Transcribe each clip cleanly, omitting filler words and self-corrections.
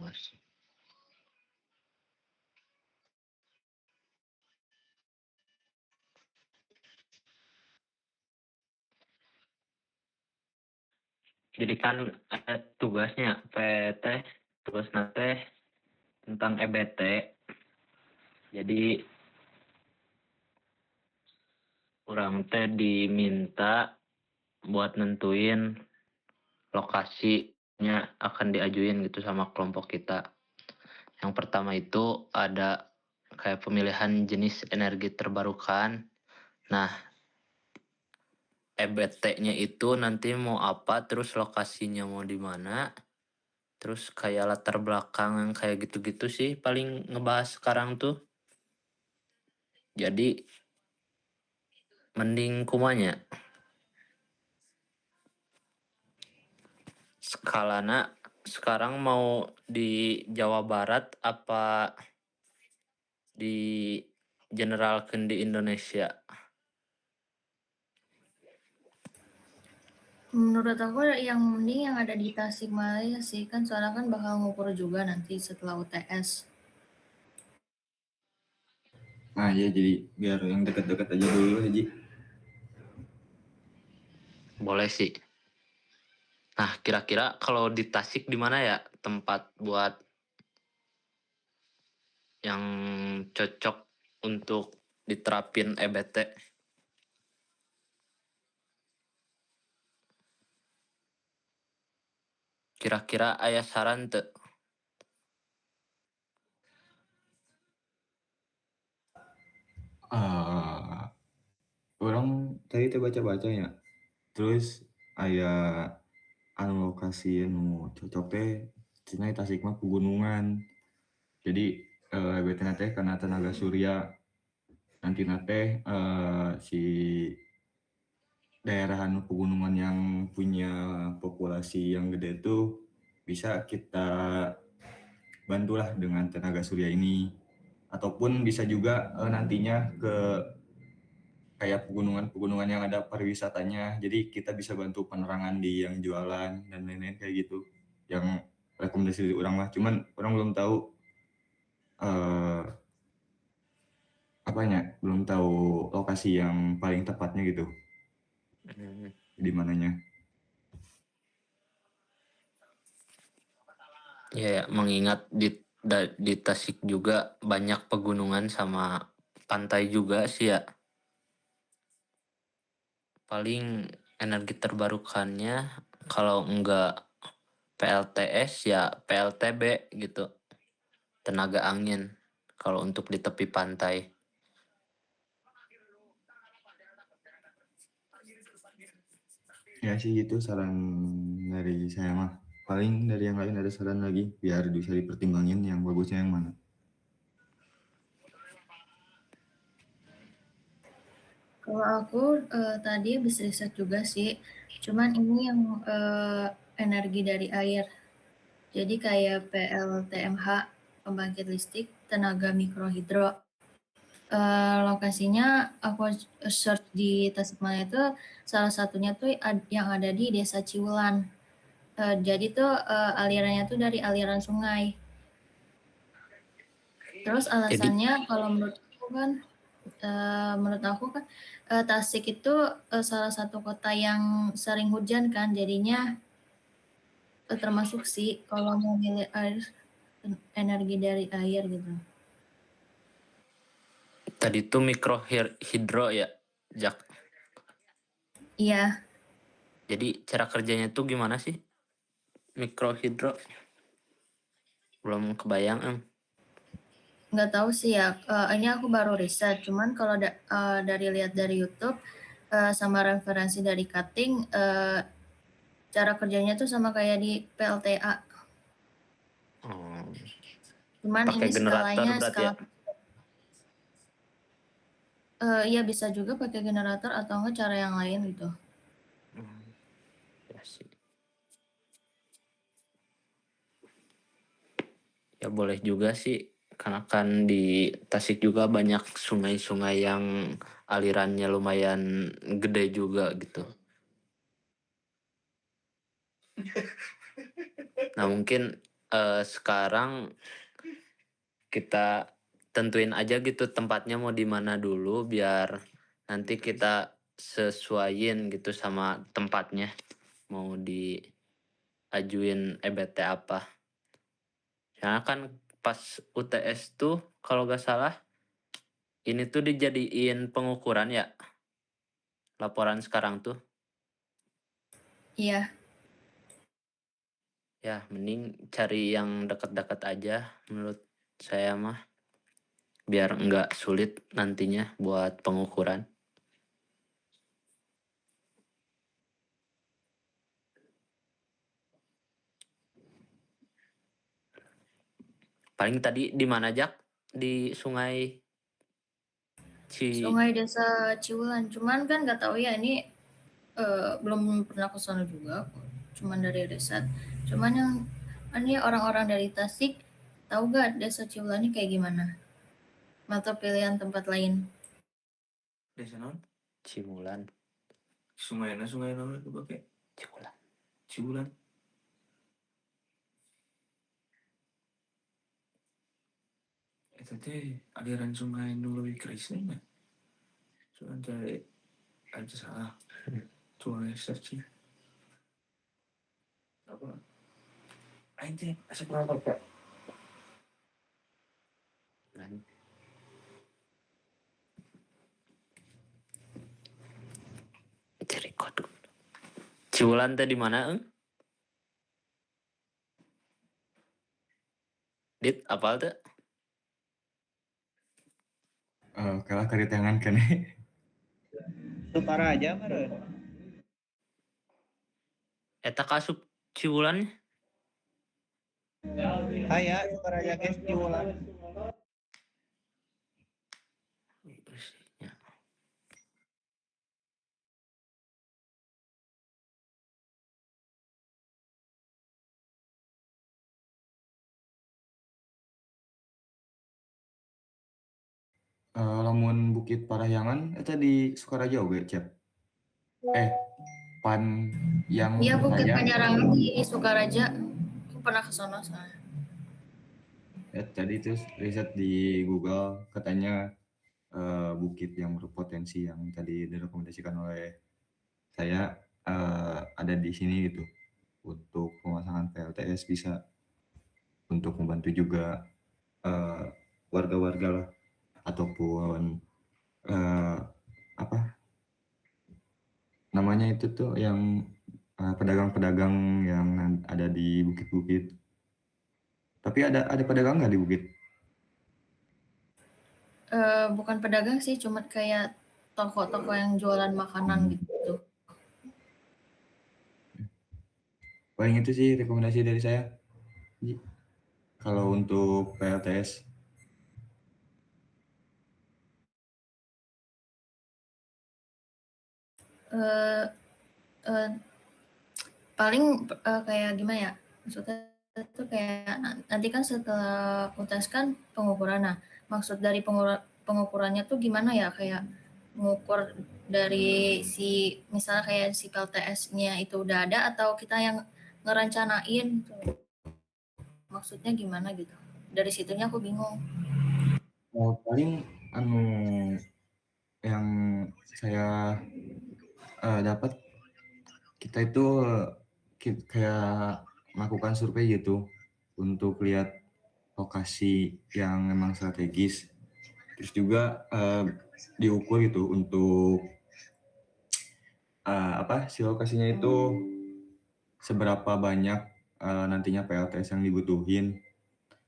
Mas. Jadi kan ada tugasnya PT terus nanti tentang EBT. Jadi orang teh diminta buat nentuin lokasinya akan diajuin gitu sama kelompok kita. Yang pertama itu ada kayak pemilihan jenis energi terbarukan. Nah, EBT-nya itu nanti mau apa, terus lokasinya mau di mana, terus kayak latar belakang yang kayak gitu-gitu sih paling ngebahas sekarang tuh. Jadi mending kumanya skalana sekarang mau di Jawa Barat apa di generalkan di Indonesia? Menurut aku yang mending yang ada di Tasikmalaya sih, kan soalnya kan bakal ngukur juga nanti setelah UTS. Nah ya, jadi biar yang dekat-dekat aja dulu Haji. Boleh sih. Nah, kira-kira kalau di Tasik di mana ya tempat buat yang cocok untuk diterapin EBT? Kira-kira ayah saran tuh? Orang tadi teh baca-baca ya. Terus aya anu lokasi anu cocok teh cenah Tasik mah pegunungan. Jadi betena teh karena tenaga surya. Nanti teh si daerah anu pegunungan yang punya populasi yang gede tuh bisa kita bantulah dengan tenaga surya ini. Ataupun bisa juga nantinya ke kayak pegunungan-pegunungan yang ada pariwisatanya. Jadi kita bisa bantu penerangan di yang jualan dan lain-lain kayak gitu. Yang rekomendasi dari orang mah. Cuman orang belum tahu belum tahu lokasi yang paling tepatnya gitu. Di mananya. Ya, mengingat di Tasik juga banyak pegunungan sama pantai juga sih ya. Paling energi terbarukannya kalau enggak PLTS ya PLTB gitu. Tenaga angin kalau untuk di tepi pantai. Ya sih gitu saran dari saya mah. Paling dari yang lain ada saran lagi biar bisa dipertimbangin yang bagusnya yang mana. Kalau aku tadi habis riset juga sih, cuman ini yang energi dari air. Jadi kayak PLTMH, pembangkit listrik tenaga mikrohidro. Lokasinya aku search di Tasikmalaya itu salah satunya tuh yang ada di Desa Ciulan. Jadi tuh alirannya tuh dari aliran sungai. Terus alasannya kalau menurut aku kan Tasik itu salah satu kota yang sering hujan kan, jadinya termasuk sih kalau mau milih energi dari air gitu. Tadi tuh mikrohidro ya, Jak. Iya, Jadi cara kerjanya tuh gimana sih? Mikrohidro. Belum kebayang, nggak tahu sih ya. Ini aku baru riset, cuman kalau dari lihat dari YouTube sama referensi dari Cutting, cara kerjanya tuh sama kayak di PLTA. Cuman Pakai ini generator skalanya berarti ya? skala iya bisa juga pakai generator atau enggak cara yang lain gitu. Ya sih. Ya boleh juga sih. Karena kan di Tasik juga banyak sungai-sungai yang alirannya lumayan gede juga gitu. Nah mungkin sekarang kita tentuin aja gitu tempatnya mau di mana dulu biar nanti kita sesuaiin gitu sama tempatnya, mau diajuin EBT apa. Soalnya kan pas UTS tuh kalau nggak salah ini tuh dijadiin pengukuran ya, laporan sekarang tuh. Iya. Ya mending cari yang dekat-dekat aja menurut saya mah, biar nggak sulit nantinya buat pengukuran. Paling tadi di mana Jak? Di Sungai Sungai Desa Ciulan. Cuman kan nggak tahu ya ini belum pernah ke sana juga. Cuman dari riset. Cuman yang ini orang-orang dari Tasik tahu gak Desa Ciulan ini kayak gimana? Atau pilihan tempat lain? Desa naon? Ciulan. Sungai naon itu pakai Ciulan. Ciulan. Eta teh aliran sungai nu leuwih kerisna mah. Soalnya teh aja salah. Sungai searching. Apa? Aing teh asa kurang apa? Cari kode. Ciulan teh di mana, Eng? Dit, apal tuh? Kalah kari tangan kan. Sukaraja meureun. Eta kasup Ciulan. Aya Sukaraja geus Ciulan. Ya. Lamun Bukit Parahyangan eta di Sukaraja oge, Cep. Pan yang Iya, Bukit saya Panyarangan di Sukaraja. Aku pernah ke sana soalnya. tadi itu riset di Google katanya bukit yang berpotensi yang tadi direkomendasikan oleh saya ada di sini gitu untuk pemasangan PLTS, bisa untuk membantu juga warga-warga lah ataupun apa namanya itu tuh yang pedagang-pedagang yang ada di bukit-bukit. Tapi ada pedagang nggak di bukit? Bukan pedagang sih, cuma kayak toko-toko yang jualan makanan gitu. Paling itu sih rekomendasi dari saya. Kalau untuk PLTS. Eh, eh, paling kayak gimana ya? Maksudnya itu kayak nanti kan setelah UTS kan pengukuran. Nah, maksud dari pengukurannya tuh gimana ya? Kayak mengukur dari si misalnya kayak si PLTS-nya itu udah ada atau kita yang ngerencanain tuh. Maksudnya gimana gitu. Dari situnya aku bingung. Paling yang saya dapat, kita itu kayak melakukan survei gitu untuk lihat lokasi yang memang strategis, terus juga diukur gitu untuk si lokasinya itu seberapa banyak nantinya PLTS yang dibutuhin.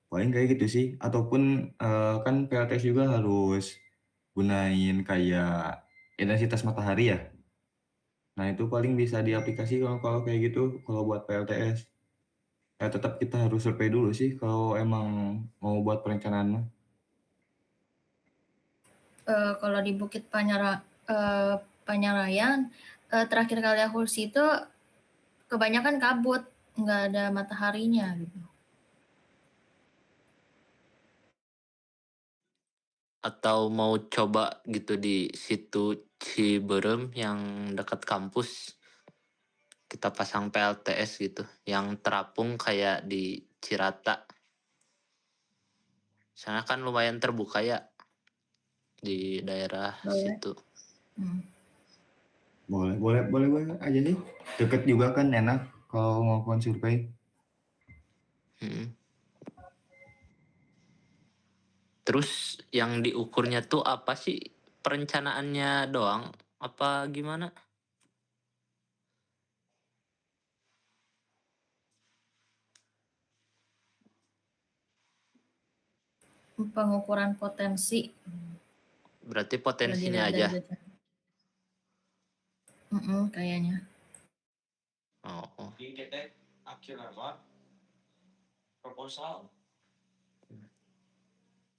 Paling kayak gitu sih, ataupun kan PLTS juga harus gunain kayak intensitas matahari ya. Nah itu paling bisa diaplikasi kalau kayak gitu, kalau buat PLTS. Ya tetap kita harus survei dulu sih kalau emang mau buat perencanaan mah. Kalau di Bukit Panyarayan, terakhir kali aku ke situ kebanyakan kabut, nggak ada mataharinya gitu. Atau mau coba gitu di situ Ciberem yang dekat kampus, kita pasang PLTS gitu yang terapung kayak di Cirata. Sana kan lumayan terbuka ya di daerah Boleh. situ. Boleh aja sih. Deket juga kan, enak kalau melakukan survei. Mm. Terus yang diukurnya tuh apa sih? Perencanaannya doang apa gimana? Pengukuran potensi Berarti kalau potensinya dilihat dari aja. bacaan. Kayaknya. Oh. Di kita akhir apa? Proposal.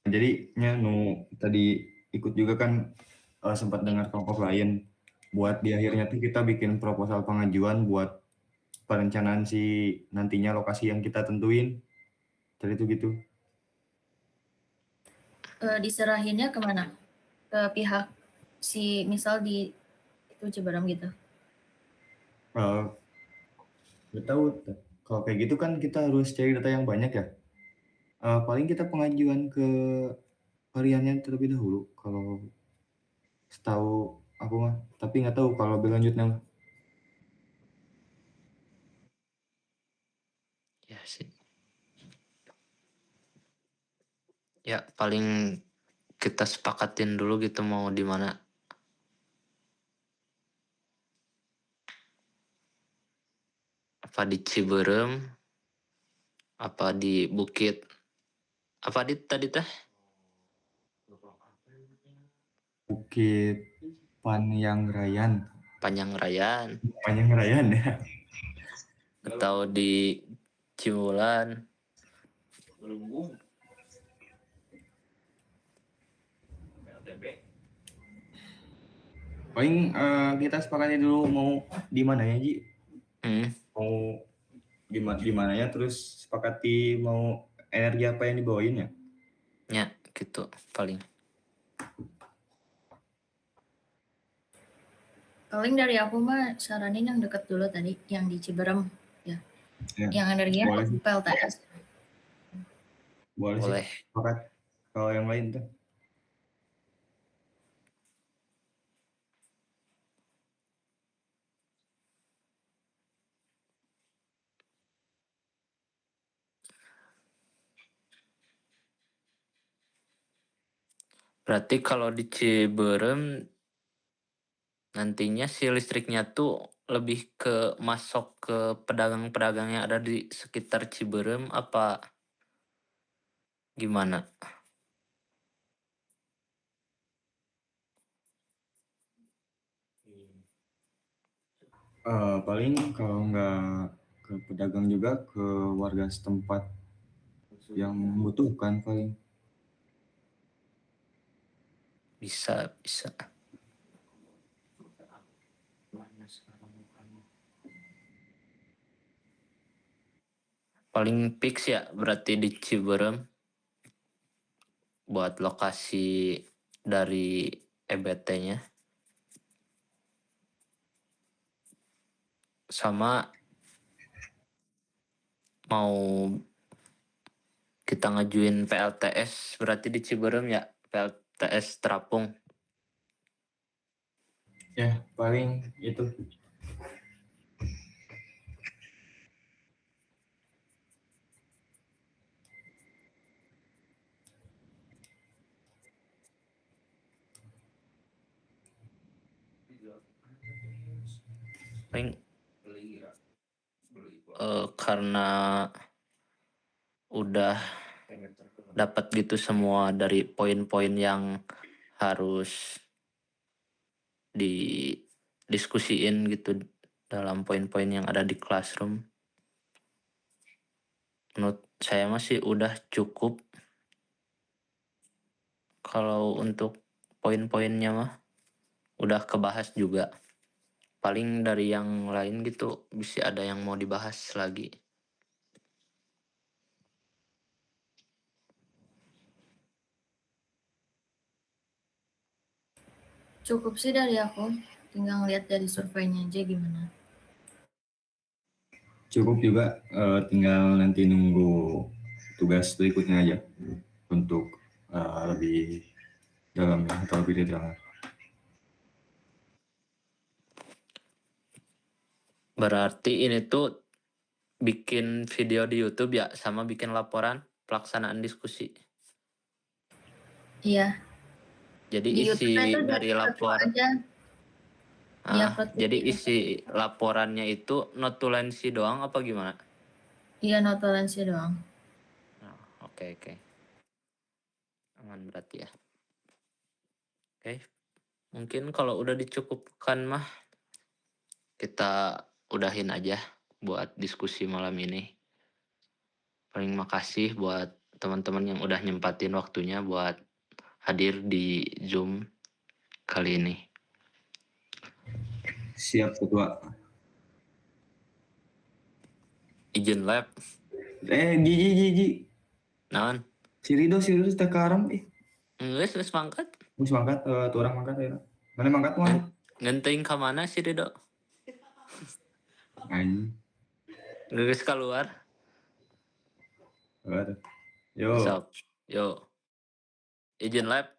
Jadi nu tadi ikut juga kan, sempat dengar kelompok lain buat di akhirnya tuh kita bikin proposal pengajuan buat perencanaan si nantinya lokasi yang kita tentuin. Tadi itu gitu. Diserahinnya kemana? Ke pihak si misal di itu Ciberem gitu. Nggak tahu, kalau kayak gitu kan kita harus cari data yang banyak ya. Paling kita pengajuan ke hariannya terlebih dahulu kalau setahu aku mah, tapi nggak tahu kalau lebih lanjutnya mah. Ya sih. Ya paling kita sepakatin dulu gitu mau di mana. Apa di Ciberem? Apa di Bukit? Apa di tadi teh? Bukit Panyangrayan. Panyangrayan Panyangrayan ya. atau di Cimulan? Belum. LTB. Paling kita sepakati dulu mau di mana ya, Ji? Mau gimana ya, terus sepakati mau energi apa yang dibawain ya? Ya gitu paling. Paling dari aku mah saranin yang deket dulu tadi, yang di Ciberem ya. Ya, Yang energinya boleh sih. PLTS. Boleh sih. Boleh. Sepakat. Kalau yang lain tuh. Berarti kalau di Ciberem nantinya si listriknya tuh lebih ke masuk ke pedagang-pedagang yang ada di sekitar Ciberem apa gimana? Paling kalau nggak ke pedagang juga ke warga setempat yang membutuhkan paling. Bisa. Paling fix ya berarti di Ciberem buat lokasi dari EBT-nya. Sama mau kita ngajuin PLTS berarti di Ciberem ya, PLTS terapung. Ya, paling itu. Paling karena udah dapat gitu semua dari poin-poin yang harus didiskusiin gitu dalam poin-poin yang ada di classroom. Menurut saya masih udah cukup kalau untuk poin-poinnya mah udah kebahas juga. Paling dari yang lain gitu bisa ada yang mau dibahas lagi. Cukup sih dari aku, tinggal lihat dari surveinya aja gimana. cukup juga, tinggal nanti nunggu tugas berikutnya aja untuk lebih dalamnya atau lebih detailnya. Berarti ini tuh bikin video di YouTube ya, sama bikin laporan pelaksanaan diskusi. Iya, Jadi di isi YouTube itu dari satu lapor, aja diupload ke jadi YouTube. isi laporannya itu notulensi doang apa gimana? Iya, notulensi doang. Oke. Aman berarti ya. Oke, mungkin kalau udah dicukupkan mah kita udahin aja buat diskusi malam ini. Paling makasih buat teman-teman yang udah nyempatin waktunya buat hadir di Zoom kali ini. Siap Ketua. Izin lab, Gigi. naon? Si Rido sekarang Geus mangkat. geus mangkat, tu urang mangkat ya. Mana mangkat mah? Ngenting ka mana sih Rido? Anjing. Geus keluar. Aduh. Yo. Sok. Yo. Izin lab.